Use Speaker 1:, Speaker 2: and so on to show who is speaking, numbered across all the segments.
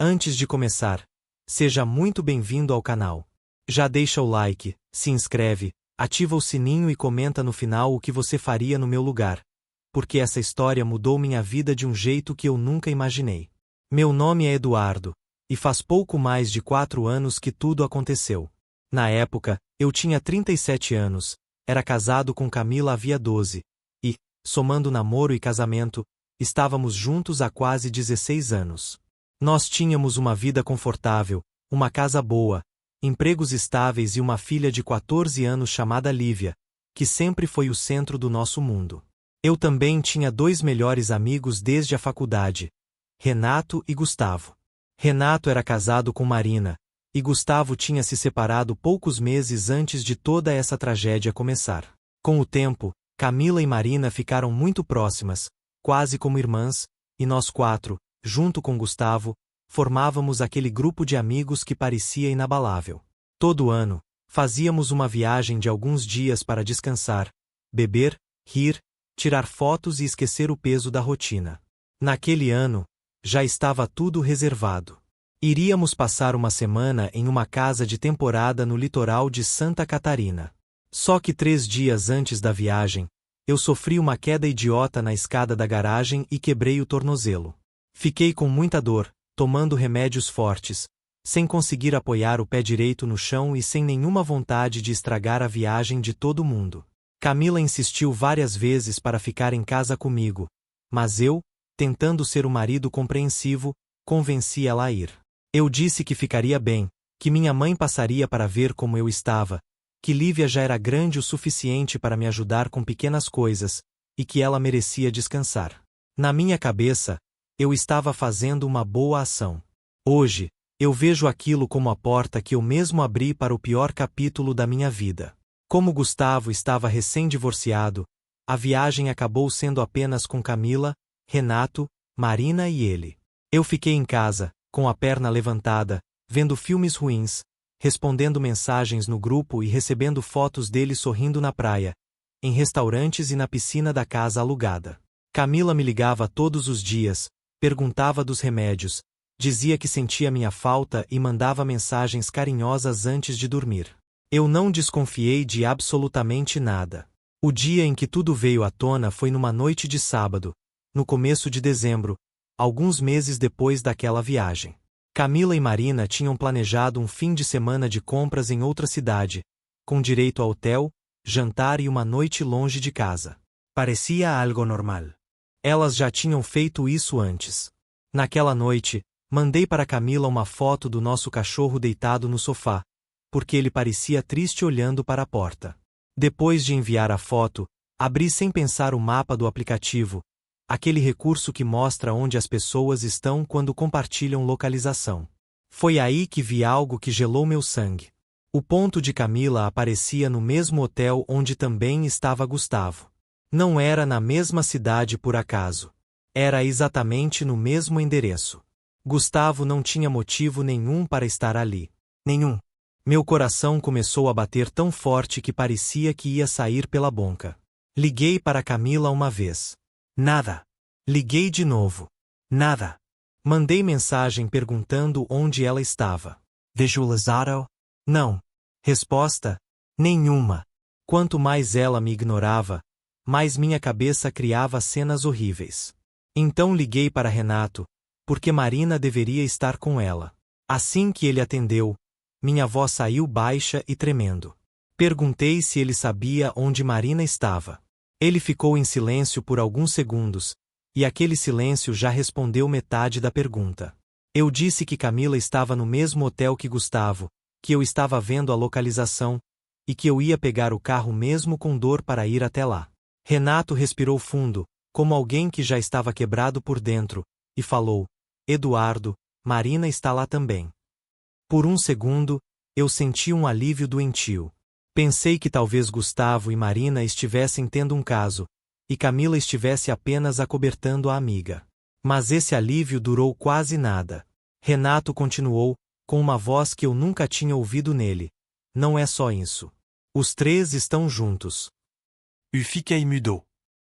Speaker 1: Antes de começar, seja muito bem-vindo ao canal. Já deixa o like, se inscreve, ativa o sininho e comenta no final o que você faria no meu lugar, porque essa história mudou minha vida de um jeito que eu nunca imaginei. Meu nome é Eduardo, e faz pouco mais de 4 anos que tudo aconteceu. Na época, eu tinha 37 anos, era casado com Camila havia 12, e, somando namoro e casamento, estávamos juntos há quase 16 anos. Nós tínhamos uma vida confortável, uma casa boa, empregos estáveis e uma filha de 14 anos chamada Lívia, que sempre foi o centro do nosso mundo. Eu também tinha 2 melhores amigos desde a faculdade, Renato e Gustavo. Renato era casado com Marina, e Gustavo tinha se separado poucos meses antes de toda essa tragédia começar. Com o tempo, Camila e Marina ficaram muito próximas, quase como irmãs, e nós 4, junto com Gustavo, formávamos aquele grupo de amigos que parecia inabalável. Todo ano, fazíamos uma viagem de alguns dias para descansar, beber, rir, tirar fotos e esquecer o peso da rotina. Naquele ano, já estava tudo reservado. Iríamos passar uma semana em uma casa de temporada no litoral de Santa Catarina. Só que 3 dias antes da viagem, eu sofri uma queda idiota na escada da garagem e quebrei o tornozelo. Fiquei com muita dor, tomando remédios fortes, sem conseguir apoiar o pé direito no chão e sem nenhuma vontade de estragar a viagem de todo mundo. Camila insistiu várias vezes para ficar em casa comigo, mas eu, tentando ser o marido compreensivo, convenci ela a ir. Eu disse que ficaria bem, que minha mãe passaria para ver como eu estava, que Lívia já era grande o suficiente para me ajudar com pequenas coisas, e que ela merecia descansar. Na minha cabeça, eu estava fazendo uma boa ação. Hoje, eu vejo aquilo como a porta que eu mesmo abri para o pior capítulo da minha vida. Como Gustavo estava recém-divorciado, a viagem acabou sendo apenas com Camila, Renato, Marina e ele. Eu fiquei em casa, com a perna levantada, vendo filmes ruins, respondendo mensagens no grupo e recebendo fotos dele sorrindo na praia, em restaurantes e na piscina da casa alugada. Camila me ligava todos os dias, perguntava dos remédios, dizia que sentia minha falta e mandava mensagens carinhosas antes de dormir. Eu não desconfiei de absolutamente nada. O dia em que tudo veio à tona foi numa noite de sábado, no começo de dezembro, alguns meses depois daquela viagem. Camila e Marina tinham planejado um fim de semana de compras em outra cidade, com direito a hotel, jantar e uma noite longe de casa. Parecia algo normal. Elas já tinham feito isso antes. Naquela noite, mandei para Camila uma foto do nosso cachorro deitado no sofá, porque ele parecia triste olhando para a porta. Depois de enviar a foto, abri sem pensar o mapa do aplicativo, aquele recurso que mostra onde as pessoas estão quando compartilham localização. Foi aí que vi algo que gelou meu sangue. O ponto de Camila aparecia no mesmo hotel onde também estava Gustavo. Não era na mesma cidade por acaso. Era exatamente no mesmo endereço. Gustavo não tinha motivo nenhum para estar ali. Nenhum. Meu coração começou a bater tão forte que parecia que ia sair pela boca. Liguei para Camila uma vez. Nada. Liguei de novo. Nada. Mandei mensagem perguntando onde ela estava. Visualizado? Não. Resposta? Nenhuma. Quanto mais ela me ignorava, mais minha cabeça criava cenas horríveis. Então liguei para Renato, porque Marina deveria estar com ela. Assim que ele atendeu, minha voz saiu baixa e tremendo. Perguntei se ele sabia onde Marina estava. Ele ficou em silêncio por alguns segundos, e aquele silêncio já respondeu metade da pergunta. Eu disse que Camila estava no mesmo hotel que Gustavo, que eu estava vendo a localização, e que eu ia pegar o carro mesmo com dor para ir até lá. Renato respirou fundo, como alguém que já estava quebrado por dentro, e falou: Eduardo, Marina está lá também. Por um segundo, eu senti um alívio doentio. Pensei que talvez Gustavo e Marina estivessem tendo um caso, e Camila estivesse apenas acobertando a amiga. Mas esse alívio durou quase nada. Renato continuou, com uma voz que eu nunca tinha ouvido nele. Não é só isso. Os 3 estão juntos. Eu fiquei mudo.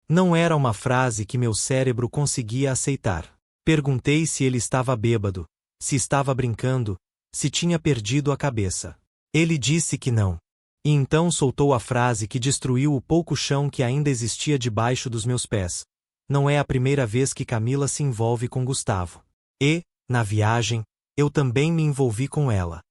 Speaker 1: Não era uma frase que meu cérebro conseguia aceitar. Perguntei se ele estava bêbado, se estava brincando, se tinha perdido a cabeça. Ele disse que não. E então soltou a frase que destruiu o pouco chão que ainda existia debaixo dos meus pés. Não é a primeira vez que Camila se envolve com Gustavo. E, na viagem, eu também me envolvi com ela.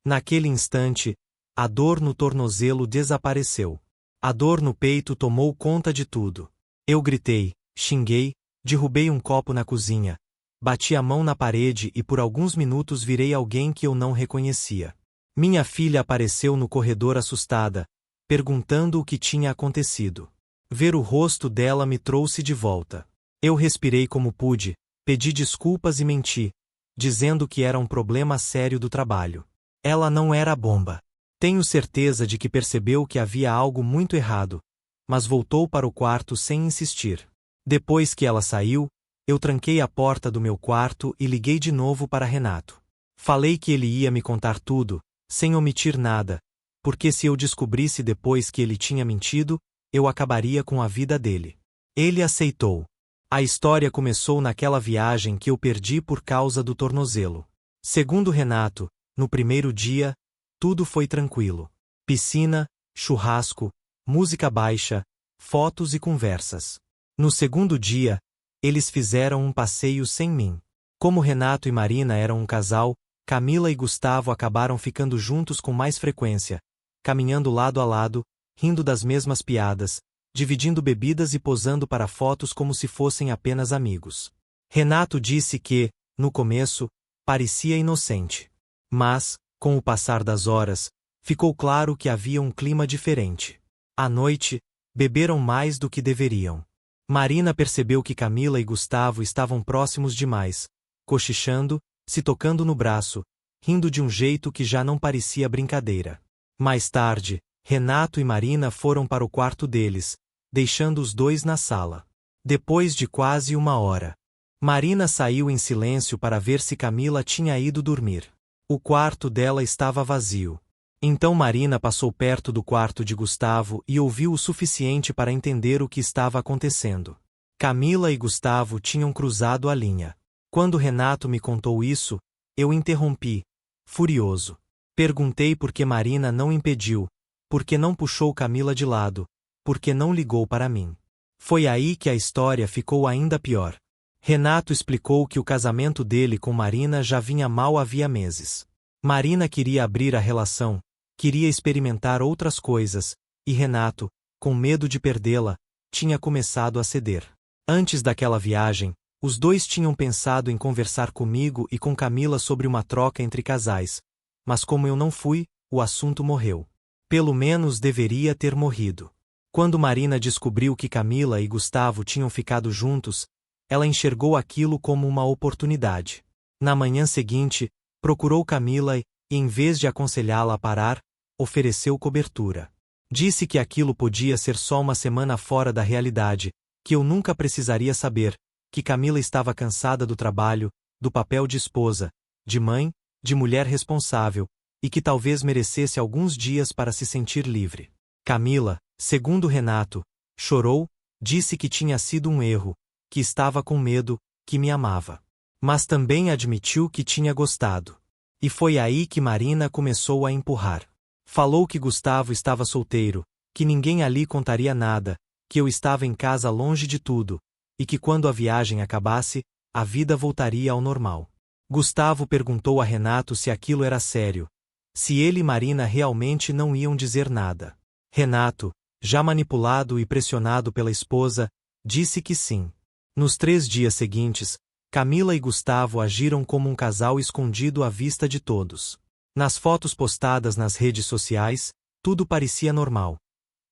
Speaker 1: Naquele instante, a dor no tornozelo desapareceu. A dor no peito tomou conta de tudo. Eu gritei, xinguei, derrubei um copo na cozinha, bati a mão na parede e por alguns minutos virei alguém que eu não reconhecia. Minha filha apareceu no corredor assustada, perguntando o que tinha acontecido. Ver o rosto dela me trouxe de volta. Eu respirei como pude, pedi desculpas e menti, dizendo que era um problema sério do trabalho. Ela não era bomba. Tenho certeza de que percebeu que havia algo muito errado, mas voltou para o quarto sem insistir. Depois que ela saiu, eu tranquei a porta do meu quarto e liguei de novo para Renato. Falei que ele ia me contar tudo, sem omitir nada, porque se eu descobrisse depois que ele tinha mentido, eu acabaria com a vida dele. Ele aceitou. A história começou naquela viagem que eu perdi por causa do tornozelo. Segundo Renato, no primeiro dia, tudo foi tranquilo. Piscina, churrasco, música baixa, fotos e conversas. No segundo dia, eles fizeram um passeio sem mim. Como Renato e Marina eram um casal, Camila e Gustavo acabaram ficando juntos com mais frequência, caminhando lado a lado, rindo das mesmas piadas, dividindo bebidas e posando para fotos como se fossem apenas amigos. Renato disse que, no começo, parecia inocente. Mas, com o passar das horas, ficou claro que havia um clima diferente. À noite, beberam mais do que deveriam. Marina percebeu que Camila e Gustavo estavam próximos demais, cochichando, se tocando no braço, rindo de um jeito que já não parecia brincadeira. Mais tarde, Renato e Marina foram para o quarto deles, deixando os dois na sala. Depois de quase uma hora, Marina saiu em silêncio para ver se Camila tinha ido dormir. O quarto dela estava vazio. Então Marina passou perto do quarto de Gustavo e ouviu o suficiente para entender o que estava acontecendo. Camila e Gustavo tinham cruzado a linha. Quando Renato me contou isso, eu interrompi, furioso. Perguntei por que Marina não impediu, por que não puxou Camila de lado, por que não ligou para mim. Foi aí que a história ficou ainda pior. Renato explicou que o casamento dele com Marina já vinha mal havia meses. Marina queria abrir a relação, queria experimentar outras coisas, e Renato, com medo de perdê-la, tinha começado a ceder. Antes daquela viagem, os dois tinham pensado em conversar comigo e com Camila sobre uma troca entre casais, mas como eu não fui, o assunto morreu. Pelo menos deveria ter morrido. Quando Marina descobriu que Camila e Gustavo tinham ficado juntos, ela enxergou aquilo como uma oportunidade. Na manhã seguinte, procurou Camila e, em vez de aconselhá-la a parar, ofereceu cobertura. Disse que aquilo podia ser só uma semana fora da realidade, que eu nunca precisaria saber, que Camila estava cansada do trabalho, do papel de esposa, de mãe, de mulher responsável, e que talvez merecesse alguns dias para se sentir livre. Camila, segundo Renato, chorou, disse que tinha sido um erro, que estava com medo, que me amava. Mas também admitiu que tinha gostado. E foi aí que Marina começou a empurrar. Falou que Gustavo estava solteiro, que ninguém ali contaria nada, que eu estava em casa longe de tudo, e que quando a viagem acabasse, a vida voltaria ao normal. Gustavo perguntou a Renato se aquilo era sério, se ele e Marina realmente não iam dizer nada. Renato, já manipulado e pressionado pela esposa, disse que sim. Nos 3 dias seguintes, Camila e Gustavo agiram como um casal escondido à vista de todos. Nas fotos postadas nas redes sociais, tudo parecia normal.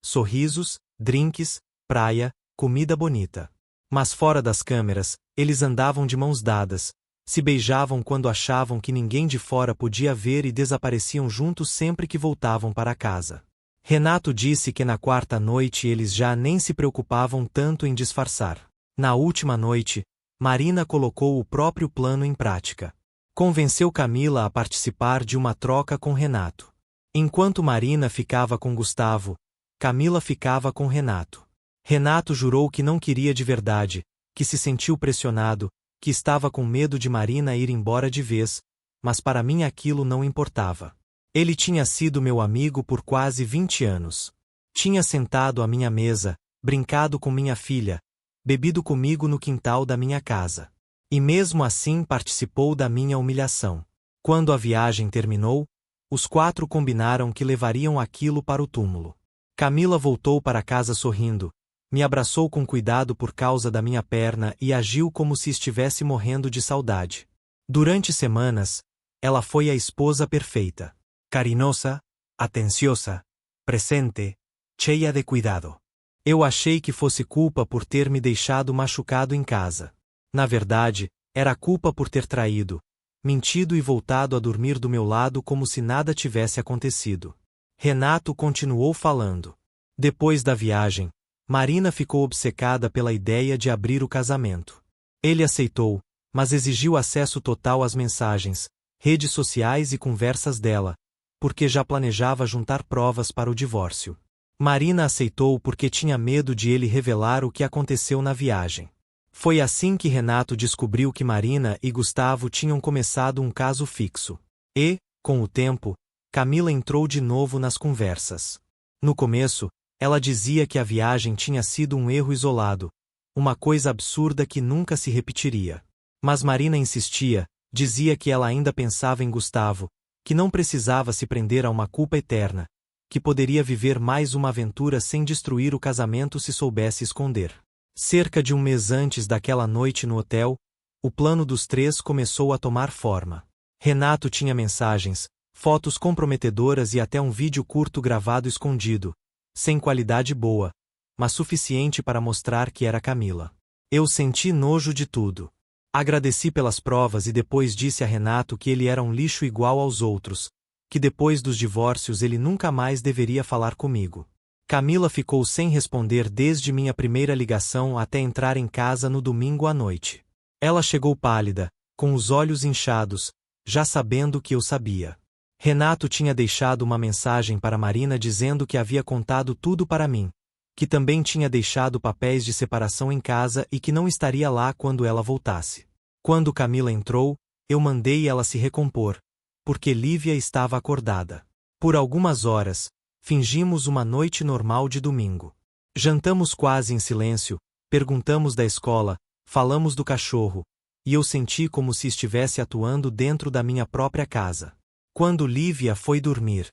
Speaker 1: Sorrisos, drinks, praia, comida bonita. Mas fora das câmeras, eles andavam de mãos dadas, se beijavam quando achavam que ninguém de fora podia ver e desapareciam juntos sempre que voltavam para casa. Renato disse que na quarta noite eles já nem se preocupavam tanto em disfarçar. Na última noite, Marina colocou o próprio plano em prática. Convenceu Camila a participar de uma troca com Renato. Enquanto Marina ficava com Gustavo, Camila ficava com Renato. Renato jurou que não queria de verdade, que se sentiu pressionado, que estava com medo de Marina ir embora de vez, mas para mim aquilo não importava. Ele tinha sido meu amigo por quase 20 anos. Tinha sentado à minha mesa, brincado com minha filha, bebido comigo no quintal da minha casa. E mesmo assim participou da minha humilhação. Quando a viagem terminou, os 4 combinaram que levariam aquilo para o túmulo. Camila voltou para casa sorrindo, me abraçou com cuidado por causa da minha perna e agiu como se estivesse morrendo de saudade. Durante semanas, ela foi a esposa perfeita. Carinhosa, atenciosa, presente, cheia de cuidado. Eu achei que fosse culpa por ter me deixado machucado em casa. Na verdade, era culpa por ter traído, mentido e voltado a dormir do meu lado como se nada tivesse acontecido. Renato continuou falando. Depois da viagem, Marina ficou obcecada pela ideia de abrir o casamento. Ele aceitou, mas exigiu acesso total às mensagens, redes sociais e conversas dela, porque já planejava juntar provas para o divórcio. Marina aceitou porque tinha medo de ele revelar o que aconteceu na viagem. Foi assim que Renato descobriu que Marina e Gustavo tinham começado um caso fixo. E, com o tempo, Camila entrou de novo nas conversas. No começo, ela dizia que a viagem tinha sido um erro isolado, uma coisa absurda que nunca se repetiria. Mas Marina insistia, dizia que ela ainda pensava em Gustavo, que não precisava se prender a uma culpa eterna, que poderia viver mais uma aventura sem destruir o casamento se soubesse esconder. Cerca de um mês antes daquela noite no hotel, o plano dos 3 começou a tomar forma. Renato tinha mensagens, fotos comprometedoras e até um vídeo curto gravado escondido, sem qualidade boa, mas suficiente para mostrar que era Camila. Eu senti nojo de tudo. Agradeci pelas provas e depois disse a Renato que ele era um lixo igual aos outros, que depois dos divórcios ele nunca mais deveria falar comigo. Camila ficou sem responder desde minha primeira ligação até entrar em casa no domingo à noite. Ela chegou pálida, com os olhos inchados, já sabendo o que eu sabia. Renato tinha deixado uma mensagem para Marina dizendo que havia contado tudo para mim, que também tinha deixado papéis de separação em casa e que não estaria lá quando ela voltasse. Quando Camila entrou, eu mandei ela se recompor, porque Lívia estava acordada. Por algumas horas, fingimos uma noite normal de domingo. Jantamos quase em silêncio, perguntamos da escola, falamos do cachorro, e eu senti como se estivesse atuando dentro da minha própria casa. Quando Lívia foi dormir,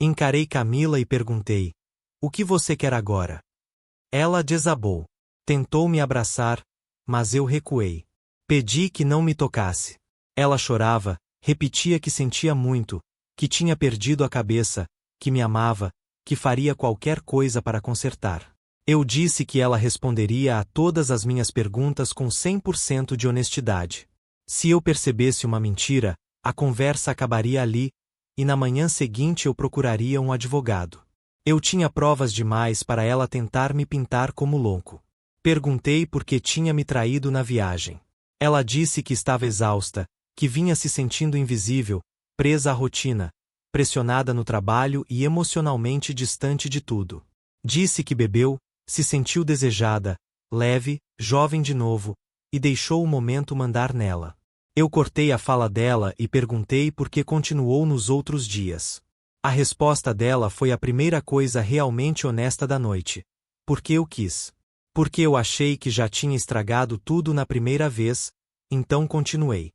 Speaker 1: encarei Camila e perguntei: "O que você quer agora?" Ela desabou. Tentou me abraçar, mas eu recuei. Pedi que não me tocasse. Ela chorava, repetia que sentia muito, que tinha perdido a cabeça, que me amava, que faria qualquer coisa para consertar. Eu disse que ela responderia a todas as minhas perguntas com 100% de honestidade. Se eu percebesse uma mentira, a conversa acabaria ali, e na manhã seguinte eu procuraria um advogado. Eu tinha provas demais para ela tentar me pintar como louco. Perguntei por que tinha me traído na viagem. Ela disse que estava exausta, que vinha se sentindo invisível, presa à rotina, pressionada no trabalho e emocionalmente distante de tudo. Disse que bebeu, se sentiu desejada, leve, jovem de novo, e deixou o momento mandar nela. Eu cortei a fala dela e perguntei por que continuou nos outros dias. A resposta dela foi a primeira coisa realmente honesta da noite. Porque eu quis. Porque eu achei que já tinha estragado tudo na primeira vez, então continuei.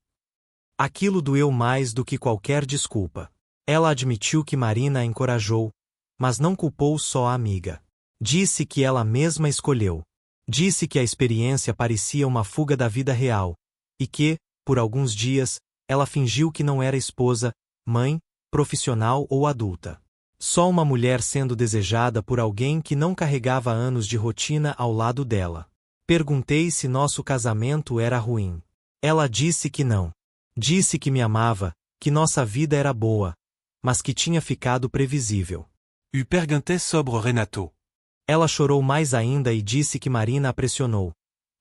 Speaker 1: Aquilo doeu mais do que qualquer desculpa. Ela admitiu que Marina a encorajou, mas não culpou só a amiga. Disse que ela mesma escolheu. Disse que a experiência parecia uma fuga da vida real, e que, por alguns dias, ela fingiu que não era esposa, mãe, profissional ou adulta. Só uma mulher sendo desejada por alguém que não carregava anos de rotina ao lado dela. Perguntei se nosso casamento era ruim. Ela disse que não. Disse que me amava, que nossa vida era boa, mas que tinha ficado previsível.
Speaker 2: Eu perguntei sobre Renato.
Speaker 1: Ela chorou mais ainda e disse que Marina a pressionou,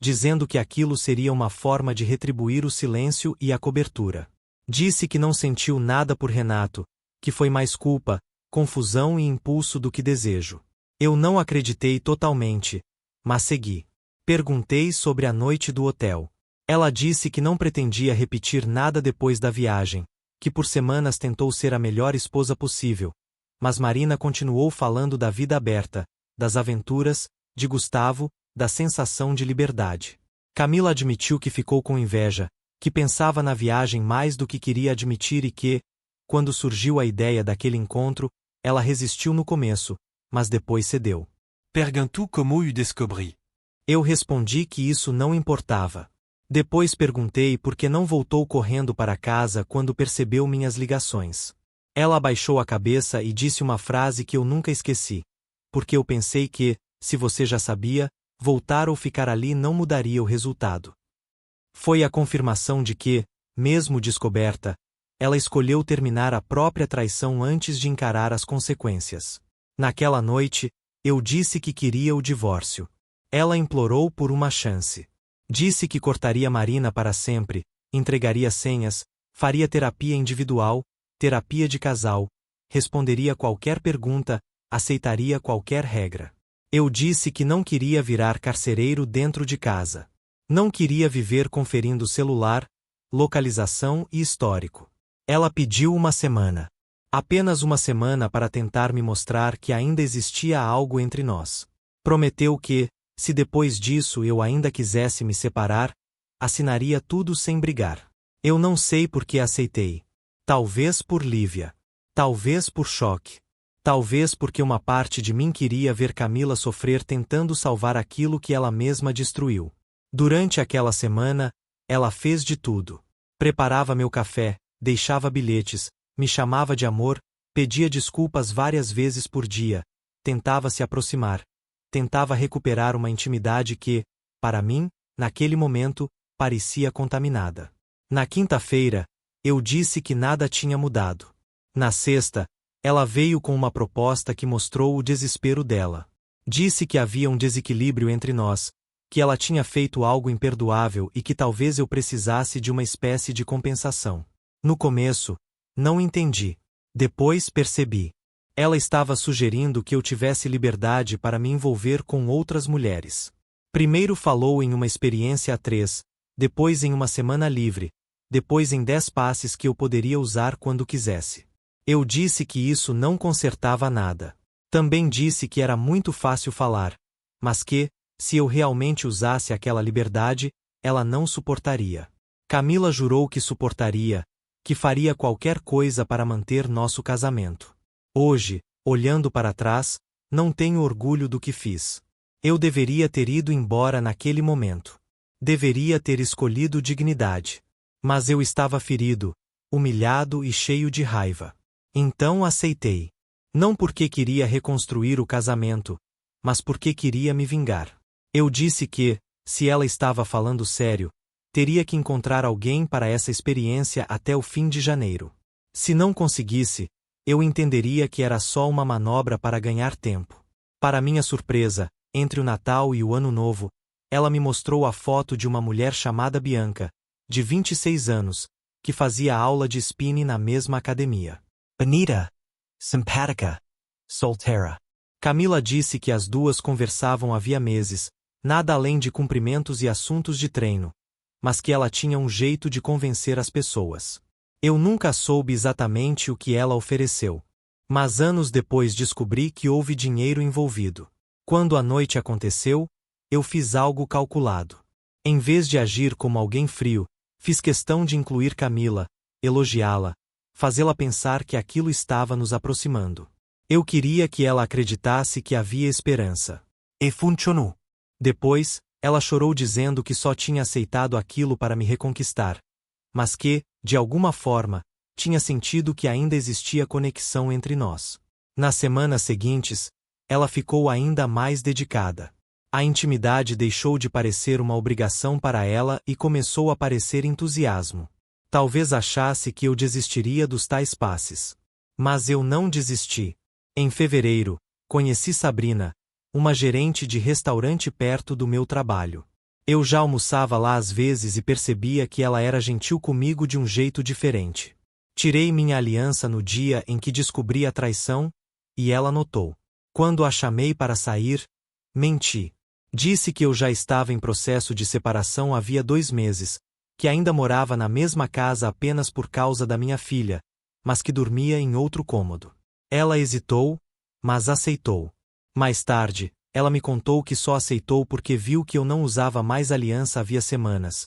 Speaker 1: dizendo que aquilo seria uma forma de retribuir o silêncio e a cobertura. Disse que não sentiu nada por Renato, que foi mais culpa, confusão e impulso do que desejo. Eu não acreditei totalmente, mas segui. Perguntei sobre a noite do hotel. Ela disse que não pretendia repetir nada depois da viagem, que por semanas tentou ser a melhor esposa possível, mas Marina continuou falando da vida aberta, das aventuras, de Gustavo, da sensação de liberdade. Camila admitiu que ficou com inveja, que pensava na viagem mais do que queria admitir e que, quando surgiu a ideia daquele encontro, ela resistiu no começo, mas depois cedeu.
Speaker 2: Perguntou como eu descobri.
Speaker 1: Eu respondi que isso não importava. Depois perguntei por que não voltou correndo para casa quando percebeu minhas ligações. Ela abaixou a cabeça e disse uma frase que eu nunca esqueci. Porque eu pensei que, se você já sabia, voltar ou ficar ali não mudaria o resultado. Foi a confirmação de que, mesmo descoberta, ela escolheu terminar a própria traição antes de encarar as consequências. Naquela noite, eu disse que queria o divórcio. Ela implorou por uma chance. Disse que cortaria Marina para sempre, entregaria senhas, faria terapia individual, terapia de casal, responderia qualquer pergunta, aceitaria qualquer regra. Eu disse que não queria virar carcereiro dentro de casa. Não queria viver conferindo celular, localização e histórico. Ela pediu uma semana. Apenas uma semana para tentar me mostrar que ainda existia algo entre nós. Prometeu que, se depois disso eu ainda quisesse me separar, assinaria tudo sem brigar. Eu não sei por que aceitei. Talvez por Lívia. Talvez por choque. Talvez porque uma parte de mim queria ver Camila sofrer tentando salvar aquilo que ela mesma destruiu. Durante aquela semana, ela fez de tudo. Preparava meu café, deixava bilhetes, me chamava de amor, pedia desculpas várias vezes por dia, tentava se aproximar. Tentava recuperar uma intimidade que, para mim, naquele momento, parecia contaminada. Na quinta-feira, eu disse que nada tinha mudado. Na sexta, ela veio com uma proposta que mostrou o desespero dela. Disse que havia um desequilíbrio entre nós, que ela tinha feito algo imperdoável e que talvez eu precisasse de uma espécie de compensação. No começo, não entendi. Depois percebi. Ela estava sugerindo que eu tivesse liberdade para me envolver com outras mulheres. Primeiro falou em uma experiência a 3, depois em uma semana livre, depois em 10 passes que eu poderia usar quando quisesse. Eu disse que isso não consertava nada. Também disse que era muito fácil falar, mas que, se eu realmente usasse aquela liberdade, ela não suportaria. Camila jurou que suportaria, que faria qualquer coisa para manter nosso casamento. Hoje, olhando para trás, não tenho orgulho do que fiz. Eu deveria ter ido embora naquele momento. Deveria ter escolhido dignidade. Mas eu estava ferido, humilhado e cheio de raiva. Então aceitei. Não porque queria reconstruir o casamento, mas porque queria me vingar. Eu disse que, se ela estava falando sério, teria que encontrar alguém para essa experiência até o fim de janeiro. Se não conseguisse, eu entenderia que era só uma manobra para ganhar tempo. Para minha surpresa, entre o Natal e o Ano Novo, ela me mostrou a foto de uma mulher chamada Bianca, de 26 anos, que fazia aula de spinning na mesma academia. Bonita, simpática, solteira. Camila disse que as duas conversavam havia meses, nada além de cumprimentos e assuntos de treino, mas que ela tinha um jeito de convencer as pessoas. Eu nunca soube exatamente o que ela ofereceu. Mas anos depois descobri que houve dinheiro envolvido. Quando a noite aconteceu, eu fiz algo calculado. Em vez de agir como alguém frio, fiz questão de incluir Camila, elogiá-la, fazê-la pensar que aquilo estava nos aproximando. Eu queria que ela acreditasse que havia esperança. E funcionou. Depois, ela chorou dizendo que só tinha aceitado aquilo para me reconquistar, mas que, de alguma forma, tinha sentido que ainda existia conexão entre nós. Nas semanas seguintes, ela ficou ainda mais dedicada. A intimidade deixou de parecer uma obrigação para ela e começou a parecer entusiasmo. Talvez achasse que eu desistiria dos tais passes. Mas eu não desisti. Em fevereiro, conheci Sabrina, uma gerente de restaurante perto do meu trabalho. Eu já almoçava lá às vezes e percebia que ela era gentil comigo de um jeito diferente. Tirei minha aliança no dia em que descobri a traição, e ela notou. Quando a chamei para sair, menti. Disse que eu já estava em processo de separação havia 2 meses, que ainda morava na mesma casa apenas por causa da minha filha, mas que dormia em outro cômodo. Ela hesitou, mas aceitou. Mais tarde, ela me contou que só aceitou porque viu que eu não usava mais aliança havia semanas.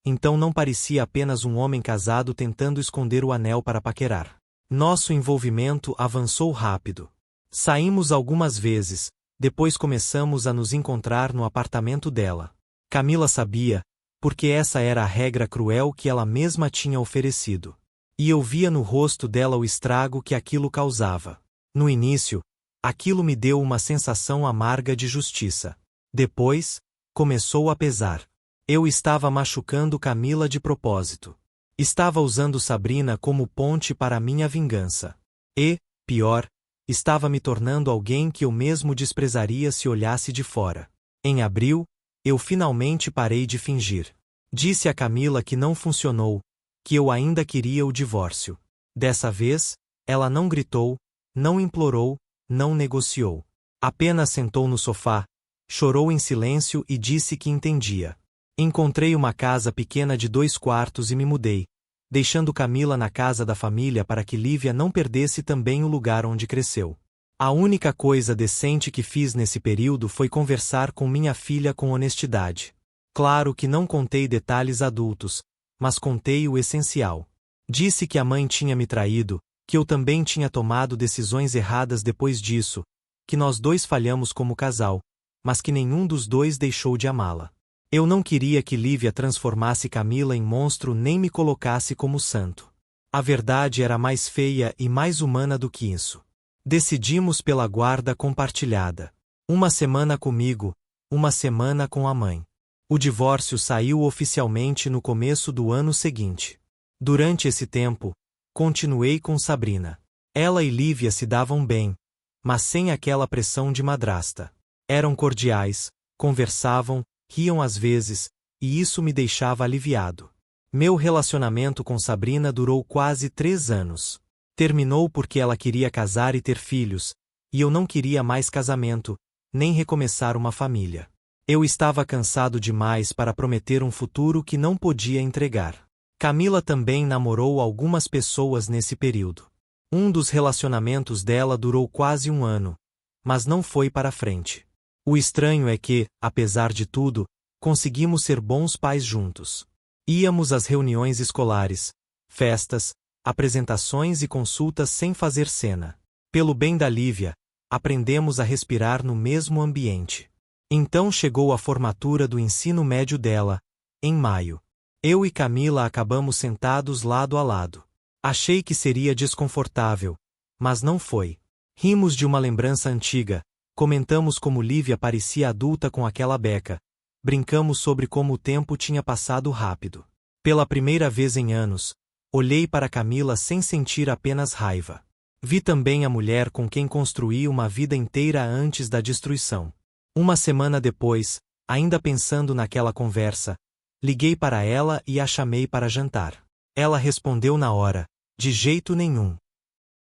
Speaker 1: Então não parecia apenas um homem casado tentando esconder o anel para paquerar. Nosso envolvimento avançou rápido. Saímos algumas vezes, depois começamos a nos encontrar no apartamento dela. Camila sabia, porque essa era a regra cruel que ela mesma tinha oferecido. E eu via no rosto dela o estrago que aquilo causava. No início, aquilo me deu uma sensação amarga de justiça. Depois, começou a pesar. Eu estava machucando Camila de propósito. Estava usando Sabrina como ponte para minha vingança. E, pior, estava me tornando alguém que eu mesmo desprezaria se olhasse de fora. Em abril, eu finalmente parei de fingir. Disse a Camila que não funcionou, que eu ainda queria o divórcio. Dessa vez, ela não gritou, não implorou, não negociou. Apenas sentou no sofá, chorou em silêncio e disse que entendia. Encontrei uma casa pequena de 2 quartos e me mudei, deixando Camila na casa da família para que Lívia não perdesse também o lugar onde cresceu. A única coisa decente que fiz nesse período foi conversar com minha filha com honestidade. Claro que não contei detalhes adultos, mas contei o essencial. Disse que a mãe tinha me traído, que eu também tinha tomado decisões erradas depois disso, que nós dois falhamos como casal, mas que nenhum dos dois deixou de amá-la. Eu não queria que Lívia transformasse Camila em monstro nem me colocasse como santo. A verdade era mais feia e mais humana do que isso. Decidimos pela guarda compartilhada. 1 semana comigo, 1 semana com a mãe. O divórcio saiu oficialmente no começo do ano seguinte. Durante esse tempo, continuei com Sabrina. Ela e Lívia se davam bem, mas sem aquela pressão de madrasta. Eram cordiais, conversavam, riam às vezes, e isso me deixava aliviado. Meu relacionamento com Sabrina durou quase 3 anos. Terminou porque ela queria casar e ter filhos, e eu não queria mais casamento, nem recomeçar uma família. Eu estava cansado demais para prometer um futuro que não podia entregar. Camila também namorou algumas pessoas nesse período. Um dos relacionamentos dela durou quase 1 ano, mas não foi para frente. O estranho é que, apesar de tudo, conseguimos ser bons pais juntos. Íamos às reuniões escolares, festas, apresentações e consultas sem fazer cena. Pelo bem da Lívia, aprendemos a respirar no mesmo ambiente. Então chegou a formatura do ensino médio dela, em maio. Eu e Camila acabamos sentados lado a lado. Achei que seria desconfortável, mas não foi. Rimos de uma lembrança antiga, comentamos como Lívia parecia adulta com aquela beca, brincamos sobre como o tempo tinha passado rápido. Pela primeira vez em anos, olhei para Camila sem sentir apenas raiva. Vi também a mulher com quem construí uma vida inteira antes da destruição. 1 semana depois, ainda pensando naquela conversa, liguei para ela e a chamei para jantar. Ela respondeu na hora: de jeito nenhum.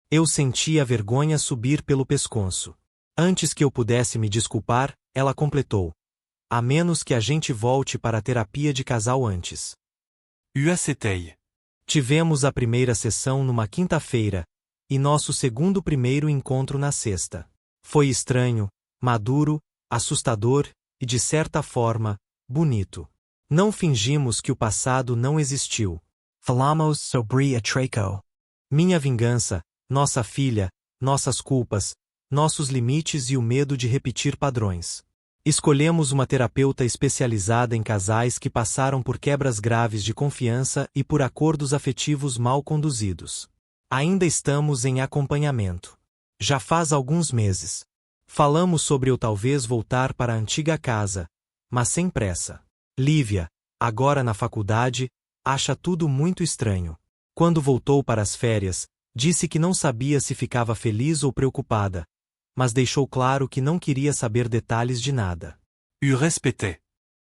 Speaker 1: Eu senti a vergonha subir pelo pescoço. Antes que eu pudesse me desculpar, ela completou: a menos que a gente volte para a terapia de casal antes.
Speaker 2: UACTEI.
Speaker 1: Tivemos a primeira sessão numa quinta-feira, e nosso segundo primeiro encontro na sexta. Foi estranho, maduro, assustador e, de certa forma, bonito. Não fingimos que o passado não existiu. Falamos sobre a Traco. Minha vingança, nossa filha, nossas culpas, nossos limites e o medo de repetir padrões. Escolhemos uma terapeuta especializada em casais que passaram por quebras graves de confiança e por acordos afetivos mal conduzidos. Ainda estamos em acompanhamento. Já faz alguns meses. Falamos sobre eu talvez voltar para a antiga casa, mas sem pressa. Lívia, agora na faculdade, acha tudo muito estranho. Quando voltou para as férias, disse que não sabia se ficava feliz ou preocupada, mas deixou claro que não queria saber detalhes de nada.
Speaker 2: Respecté.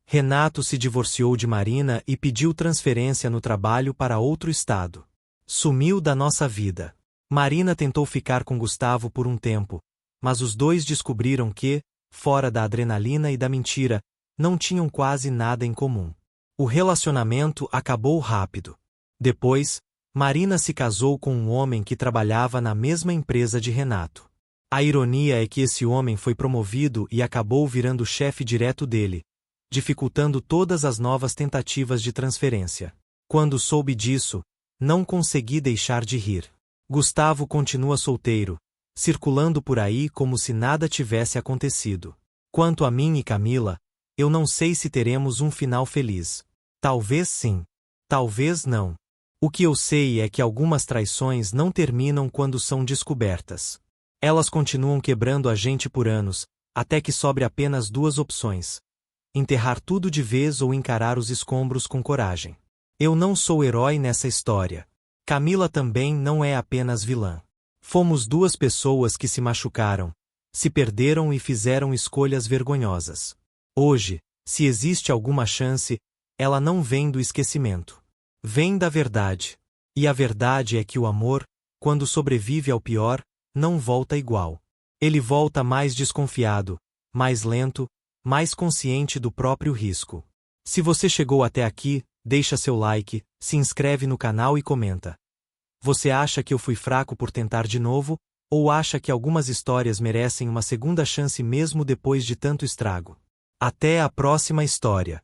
Speaker 1: Renato se divorciou de Marina e pediu transferência no trabalho para outro estado. Sumiu da nossa vida. Marina tentou ficar com Gustavo por um tempo, mas os dois descobriram que, fora da adrenalina e da mentira, não tinham quase nada em comum. O relacionamento acabou rápido. Depois, Marina se casou com um homem que trabalhava na mesma empresa de Renato. A ironia é que esse homem foi promovido e acabou virando chefe direto dele, dificultando todas as novas tentativas de transferência. Quando soube disso, não consegui deixar de rir. Gustavo continua solteiro, circulando por aí como se nada tivesse acontecido. Quanto a mim e Camila, eu não sei se teremos um final feliz. Talvez sim. Talvez não. O que eu sei é que algumas traições não terminam quando são descobertas. Elas continuam quebrando a gente por anos, até que sobre apenas duas opções: enterrar tudo de vez ou encarar os escombros com coragem. Eu não sou herói nessa história. Camila também não é apenas vilã. Fomos duas pessoas que se machucaram, se perderam e fizeram escolhas vergonhosas. Hoje, se existe alguma chance, ela não vem do esquecimento. Vem da verdade. E a verdade é que o amor, quando sobrevive ao pior, não volta igual. Ele volta mais desconfiado, mais lento, mais consciente do próprio risco. Se você chegou até aqui, deixa seu like, se inscreve no canal e comenta. Você acha que eu fui fraco por tentar de novo, ou acha que algumas histórias merecem uma segunda chance mesmo depois de tanto estrago? Até a próxima história.